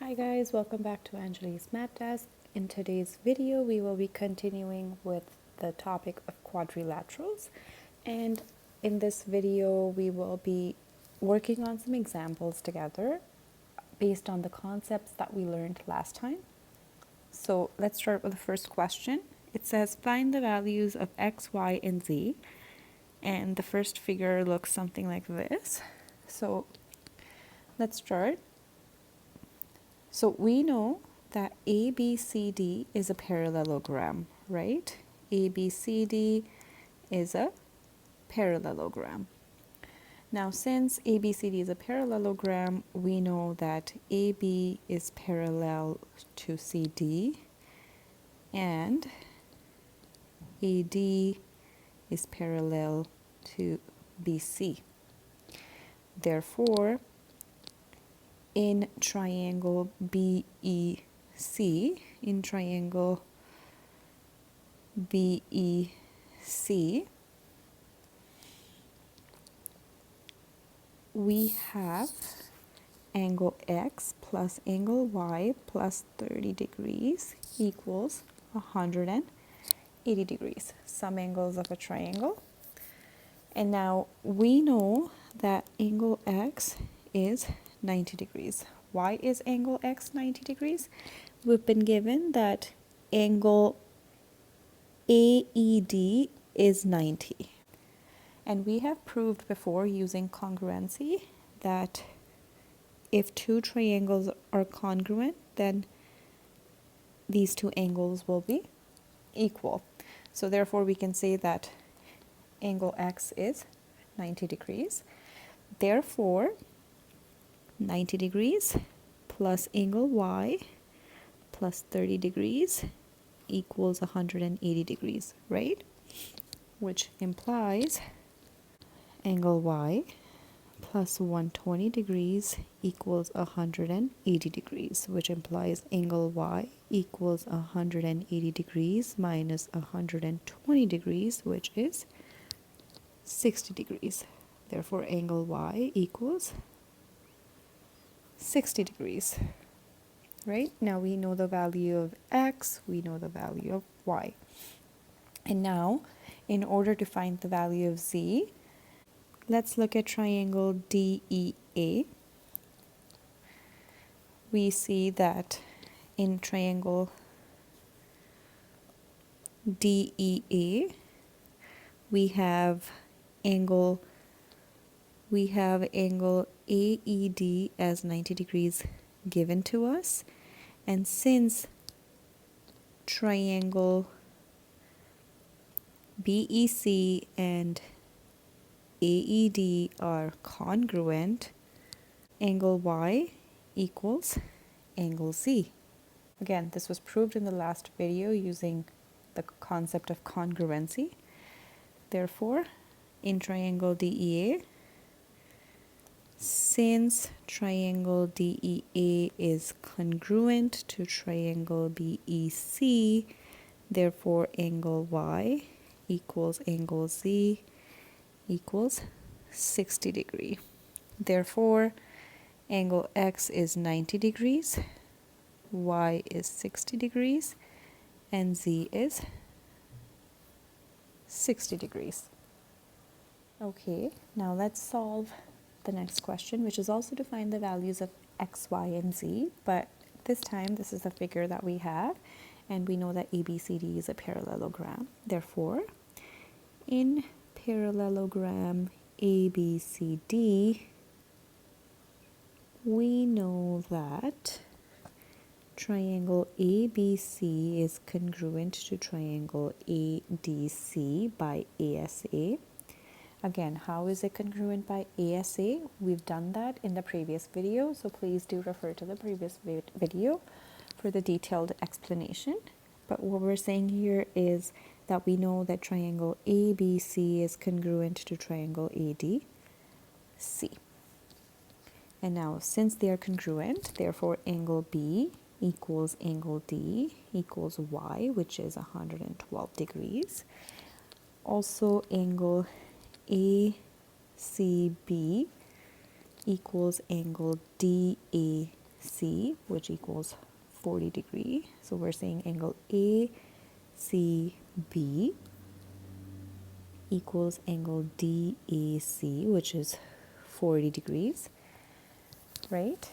Hi guys, welcome back to Angeli's Math Desk. In today's video, we will be continuing with the topic of quadrilaterals. And in this video, we will be working on some examples together based on the concepts that we learned last time. So let's start with the first question. It says, find the values of x, y, and z. And the first figure looks something like this. So let's start. So we know that ABCD is a parallelogram, right? ABCD is a parallelogram. Now, since ABCD is a parallelogram, we know that AB is parallel to CD and AD is parallel to BC. Therefore, in triangle BEC, we have angle X plus angle Y plus 30 degrees equals 180 degrees, some angles of a triangle. And now we know that angle X is 90 degrees. Why is angle X 90 degrees? We've been given that angle AED is 90. And we have proved before using congruency that if two triangles are congruent, then these two angles will be equal. So therefore we can say that angle X is 90 degrees. Therefore, 90 degrees plus angle Y plus 30 degrees equals 180 degrees, right? Which implies angle Y plus 120 degrees equals 180 degrees, which implies angle Y equals 180 degrees minus 120 degrees, which is 60 degrees. Therefore, angle Y equals 60 degrees, right? Now we know the value of X, we know the value of Y. And now, in order to find the value of Z, let's look at triangle DEA. We see that in triangle DEA, we have angle AED as 90 degrees given to us, and since triangle BEC and AED are congruent, angle Y equals angle Z. Again, this was proved in the last video using the concept of congruency. Therefore, in triangle DEA, since triangle DEA is congruent to triangle BEC, therefore angle Y equals angle Z equals 60 degrees. Therefore, angle X is 90 degrees, Y is 60 degrees, and Z is 60 degrees. Okay, now let's solve the next question, which is also to find the values of X, Y, and Z, but this time this is the figure that we have, and we know that ABCD is a parallelogram. Therefore, in parallelogram ABCD, we know that triangle ABC is congruent to triangle ADC by ASA. Again, how is it congruent by ASA? We've done that in the previous video, so please do refer to the previous video for the detailed explanation. But what we're saying here is that we know that triangle ABC is congruent to triangle ADC. And now, since they are congruent, therefore angle B equals angle D equals Y, which is 112 degrees. Also, angle ACB equals angle DAC, AC, which equals 40 degrees. So we're saying angle ACB equals angle DAC, which is 40 degrees, right?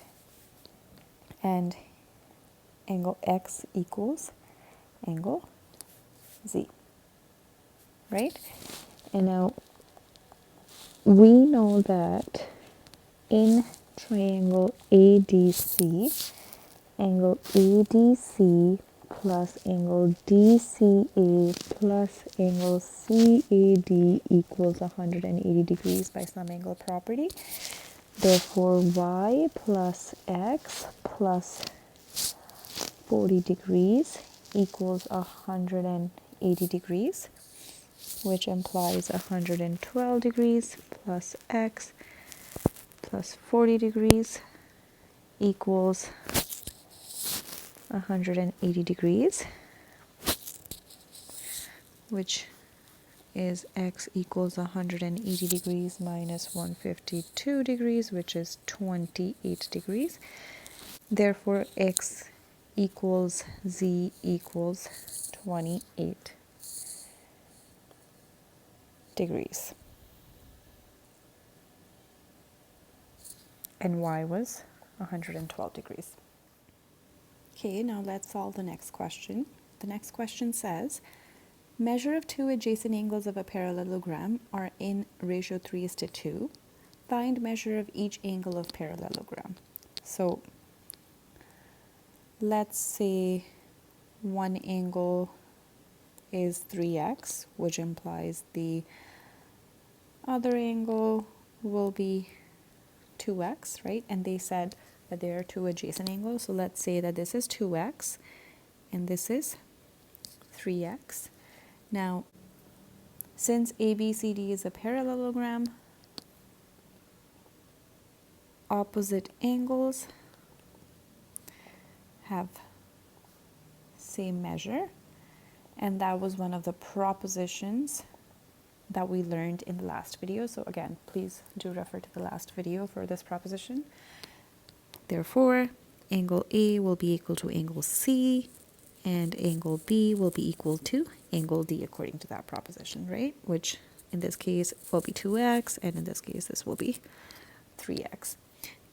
And angle X equals angle Z, right? And now we know that in triangle ADC, angle ADC plus angle DCA plus angle CAD equals 180 degrees by some angle property. Therefore, y plus x plus 40 degrees equals 180 degrees, which implies 112 degrees plus x plus 40 degrees equals 180 degrees, which is x equals 180 degrees minus 152 degrees, which is 28 degrees. Therefore, x equals z equals 28 degrees. And y was 112 degrees. Okay, now let's solve the next question. The next question says, measure of two adjacent angles of a parallelogram are in ratio 3:2. Find measure of each angle of parallelogram. So let's say one angle is 3x, which implies the other angle will be 2x, right? And they said that there are two adjacent angles. So let's say that this is 2x and this is 3x. Now, since ABCD is a parallelogram, opposite angles have same measure, and that was one of the propositions that we learned in the last video. So again, please do refer to the last video for this proposition. Therefore, angle A will be equal to angle C, and angle B will be equal to angle D according to that proposition, right? Which in this case will be 2x, and in this case this will be 3x.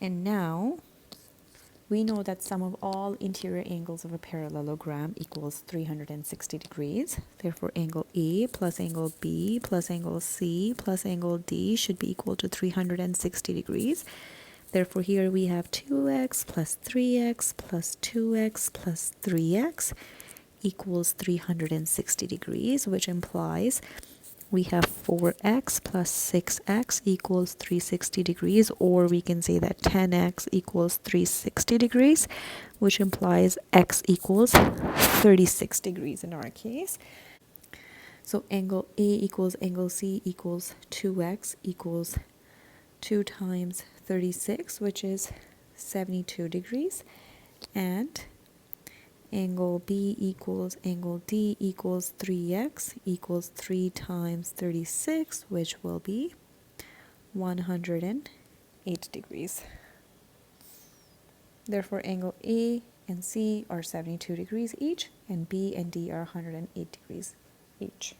And now we know that sum of all interior angles of a parallelogram equals 360 degrees. Therefore, angle A plus angle B plus angle C plus angle D should be equal to 360 degrees. Therefore, here we have 2x plus 3x plus 2x plus 3x equals 360 degrees, which implies we have 4x plus 6x equals 360 degrees, or we can say that 10x equals 360 degrees, which implies x equals 36 degrees in our case. So angle A equals angle C equals 2x equals 2 times 36, which is 72 degrees, and angle B equals angle D equals 3x equals 3 times 36, which will be 108 degrees. Therefore, angle A and C are 72 degrees each, and B and D are 108 degrees each.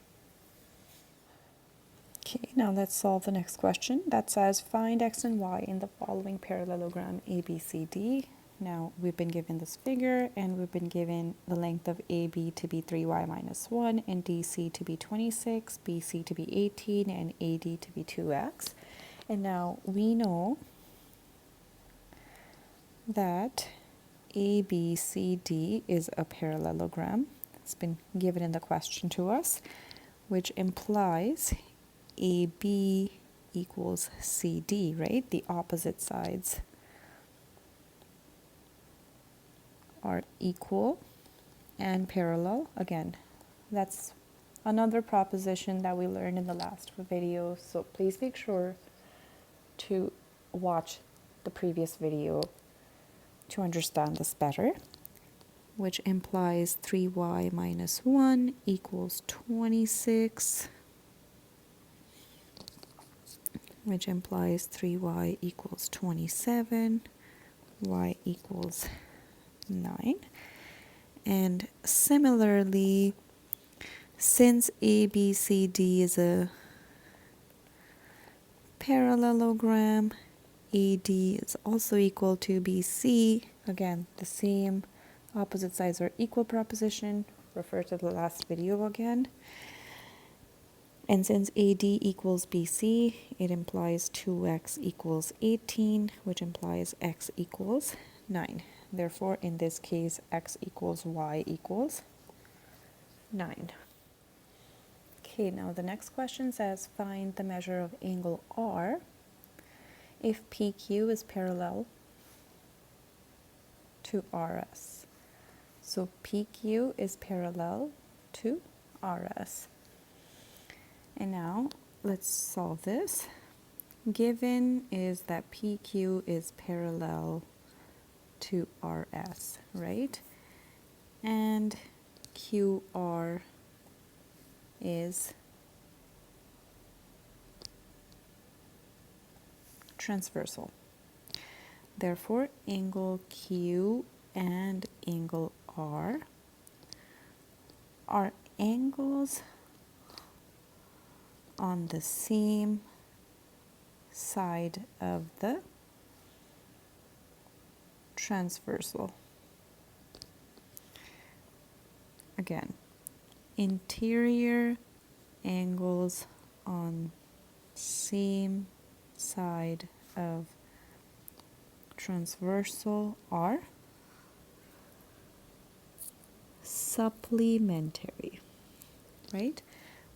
Okay, now let's solve the next question that says find x and y in the following parallelogram ABCD. Now we've been given this figure, and we've been given the length of AB to be 3y minus 1, and DC to be 26, BC to be 18, and AD to be 2x. And now we know that ABCD is a parallelogram. It's been given in the question to us, which implies AB equals CD, right? The opposite sides are equal and parallel. Again, that's another proposition that we learned in the last video, so please make sure to watch the previous video to understand this better, which implies 3y minus 1 equals 26, which implies 3y equals 27, y equals 9. And similarly, since ABCD is a parallelogram, AD is also equal to BC. Again, the same opposite sides are equal proposition. Refer to the last video again. And since AD equals BC, it implies 2x equals 18, which implies x equals 9. Therefore, in this case, x equals y equals 9. Okay, now the next question says find the measure of angle R if PQ is parallel to RS. So PQ is parallel to RS. And now let's solve this. Given is that PQ is parallel to RS, right? And QR is transversal. Therefore, angle Q and angle R are angles on the same side of the transversal. Again, interior angles on same side of transversal are supplementary, right?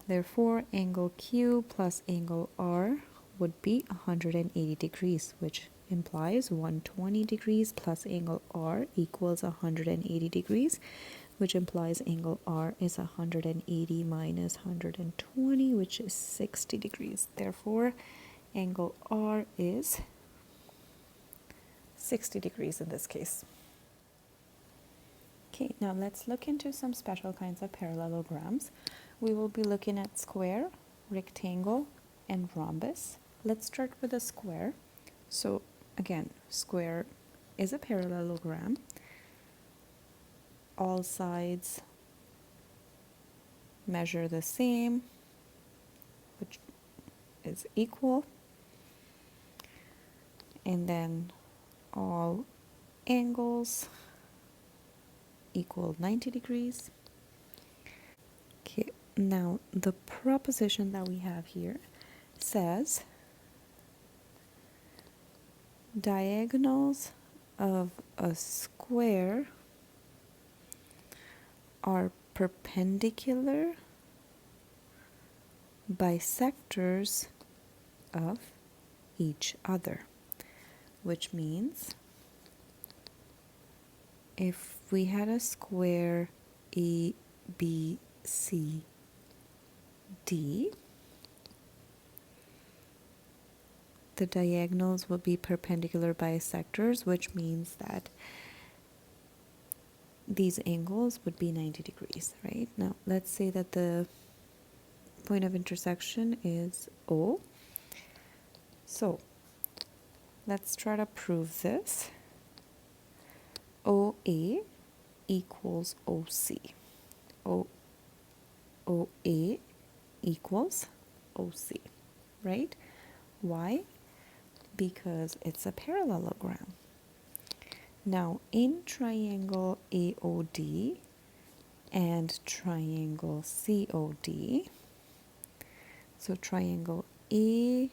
Therefore, angle Q plus angle R would be 180 degrees, which implies 120 degrees plus angle R equals 180 degrees, which implies angle R is 180 minus 120, which is 60 degrees. Therefore, angle R is 60 degrees in this case. Okay, now let's look into some special kinds of parallelograms. We will be looking at square, rectangle, and rhombus. Let's start with a square. So again, square is a parallelogram. All sides measure the same, which is equal. And then all angles equal 90 degrees. Okay, now the proposition that we have here says diagonals of a square are perpendicular bisectors of each other, which means if we had a square A, B, C, D, the diagonals will be perpendicular bisectors, which means that these angles would be 90 degrees, right? Now, let's say that the point of intersection is O. So, let's try to prove this. OA equals OC. OA equals OC, right? Why? Because it's a parallelogram. Now, in triangle AOD and triangle COD, so triangle AOD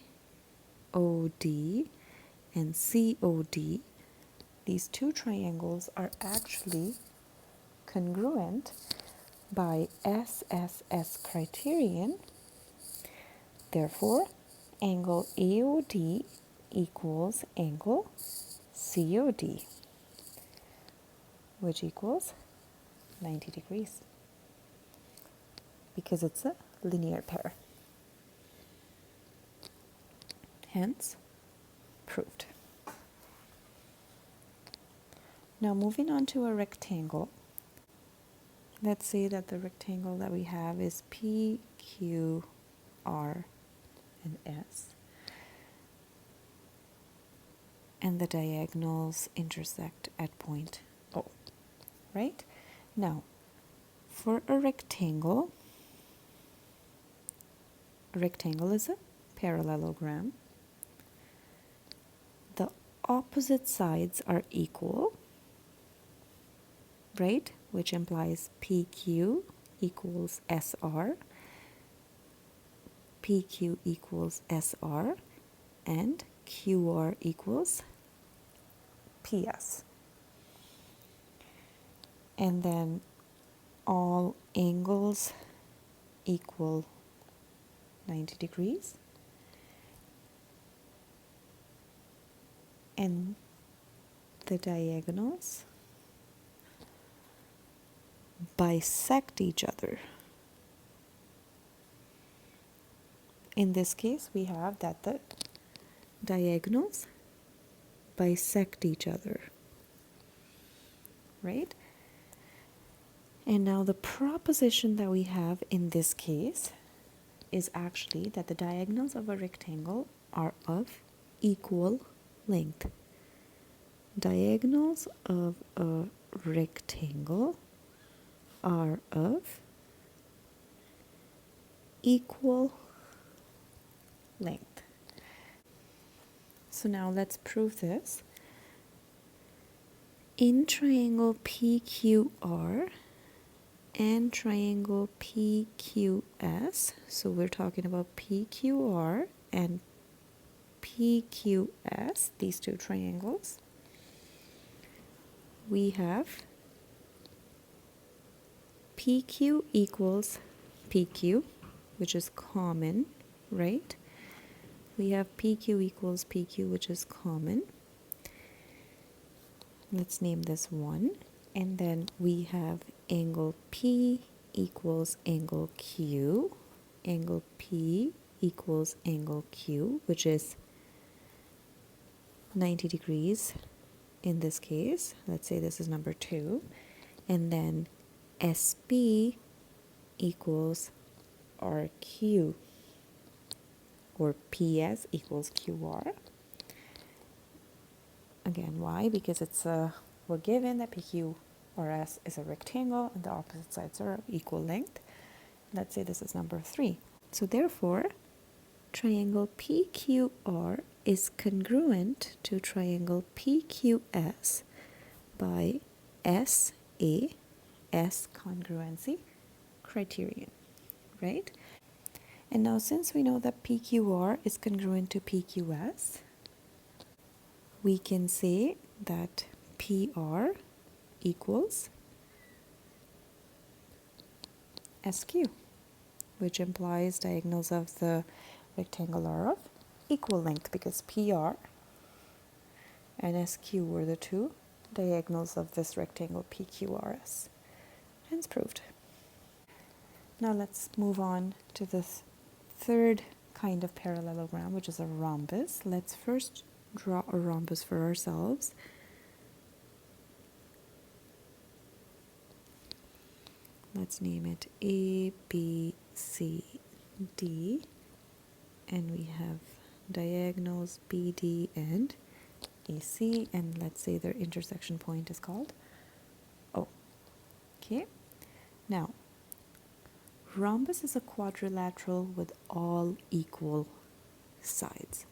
and COD, these two triangles are actually congruent by SSS criterion. Therefore, angle AOD equals angle COD, which equals 90 degrees because it's a linear pair. Hence, proved. Now moving on to a rectangle. Let's say that the rectangle that we have is P, Q, R, and S. and the diagonals intersect at point O, right? Now, for a rectangle is a parallelogram. The opposite sides are equal, right? Which implies PQ equals SR, PQ equals SR, and QR equals PS. And then all angles equal 90 degrees. And the diagonals bisect each other. In this case, we have that the diagonals bisect each other, right? And now the proposition that we have in this case is actually that the diagonals of a rectangle are of equal length. Diagonals of a rectangle are of equal length. So now let's prove this. In triangle PQR and triangle PQS, so we're talking about PQR and PQS, these two triangles, we have PQ equals PQ, which is common, right? We have PQ equals PQ, which is common. Let's name this 1. And then we have angle P equals angle Q. Angle P equals angle Q, which is 90 degrees in this case. Let's say this is number 2. And then SB equals RQ, or PS equals QR. Again, why? Because we're given that PQ or S is a rectangle and the opposite sides are of equal length. Let's say this is number 3. So therefore, triangle PQR is congruent to triangle PQS by S congruency criterion, right? And now since we know that PQR is congruent to PQS, we can say that PR equals SQ, which implies diagonals of the rectangle are of equal length, because PR and SQ were the two diagonals of this rectangle PQRS. Hence proved. Now let's move on to this third kind of parallelogram, which is a rhombus. Let's first draw a rhombus for ourselves. Let's name it A, B, C, D, and we have diagonals BD and AC, and let's say their intersection point is called O. Okay, now rhombus is a quadrilateral with all equal sides.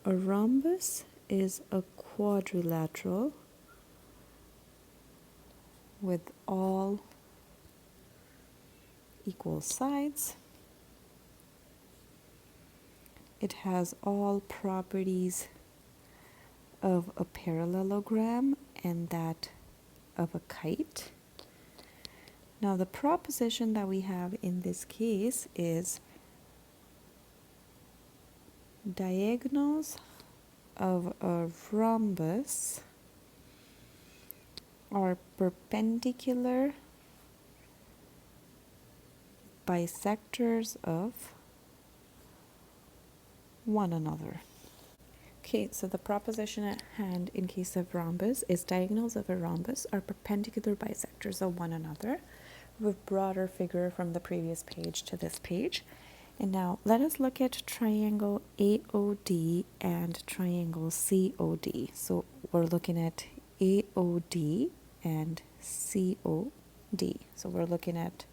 A rhombus is a quadrilateral with all equal sides. It has all properties of a parallelogram and that of a kite. Now the proposition that we have in this case is diagonals of a rhombus are perpendicular bisectors of one another. Okay, so the proposition at hand in case of rhombus is diagonals of a rhombus are perpendicular bisectors of one another. We've brought our figure from the previous page to this page, And now let us look at triangle AOD and triangle COD. So we're looking at AOD and COD. So we're looking at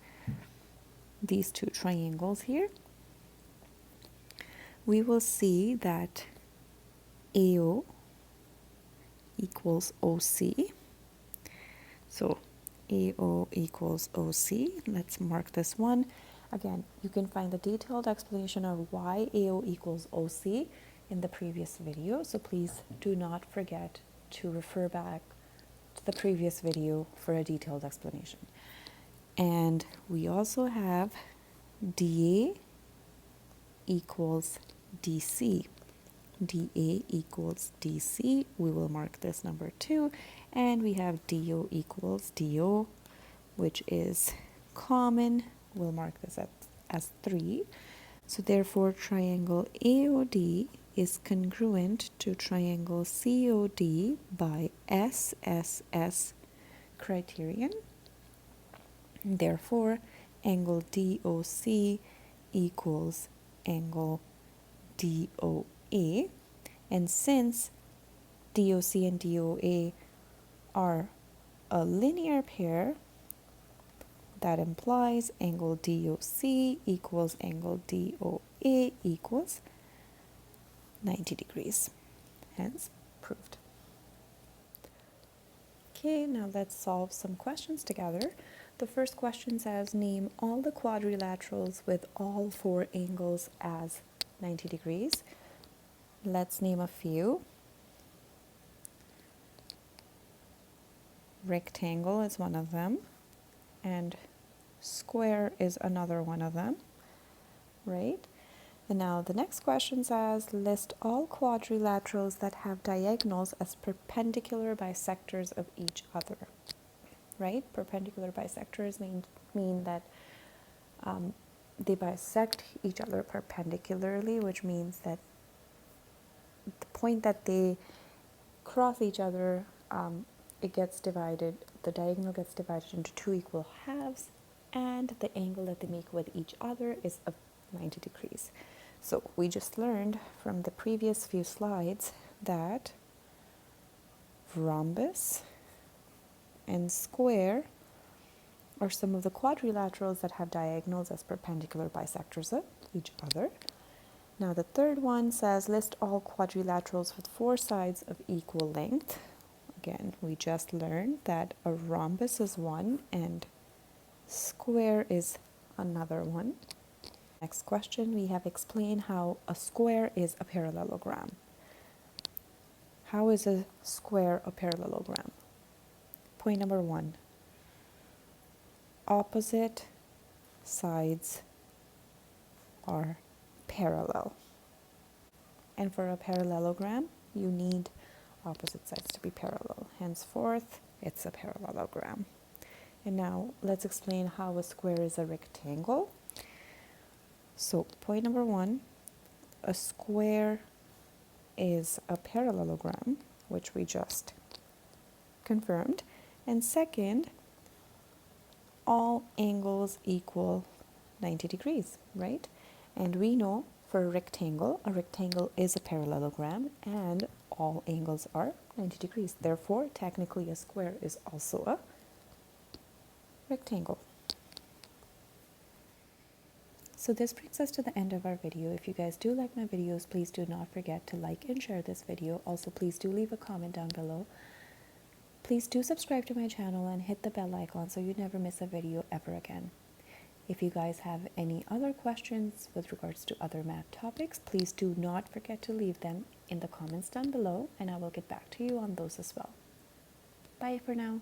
these two triangles here. We will see that AO equals OC. So AO equals OC. Let's mark this one. Again, you can find the detailed explanation of why AO equals OC in the previous video. So please do not forget to refer back to the previous video for a detailed explanation. And we also have DA equals DC. DA equals DC. We will mark this number 2. And we have DO equals DO, which is common. We'll mark this as 3. So therefore, triangle AOD is congruent to triangle COD by SSS criterion. Therefore, angle DOC equals angle DOA. And since DOC and DOA are a linear pair, that implies angle DOC equals angle DOA equals 90 degrees. Hence, proved. Okay, now let's solve some questions together. The first question says, name all the quadrilaterals with all 4 angles as 90 degrees. Let's name a few. Rectangle is one of them, and square is another one of them, right? And now the next question says, list all quadrilaterals that have diagonals as perpendicular bisectors of each other, right? Perpendicular bisectors mean that they bisect each other perpendicularly, which means that the point that they cross each other, it gets divided, the diagonal gets divided into 2 equal halves, and the angle that they make with each other is of 90 degrees. So we just learned from the previous few slides that rhombus and square are some of the quadrilaterals that have diagonals as perpendicular bisectors of each other. Now the third one says list all quadrilaterals with 4 sides of equal length. Again, we just learned that a rhombus is one and square is another one. Next question, we have explained how a square is a parallelogram. How is a square a parallelogram? Point number 1. Opposite sides are parallel. And for a parallelogram, you need opposite sides to be parallel. Henceforth, it's a parallelogram. And now let's explain how a square is a rectangle. So point number 1, a square is a parallelogram, which we just confirmed. And second, all angles equal 90 degrees, right? And we know for a rectangle is a parallelogram and all angles are 90 degrees. Therefore, technically a square is also a rectangle. So this brings us to the end of our video. If you guys do like my videos, please do not forget to like and share this video. Also, please do leave a comment down below. Please do subscribe to my channel and hit the bell icon so you never miss a video ever again. If you guys have any other questions with regards to other math topics, please do not forget to leave them in the comments down below and I will get back to you on those as well. Bye for now.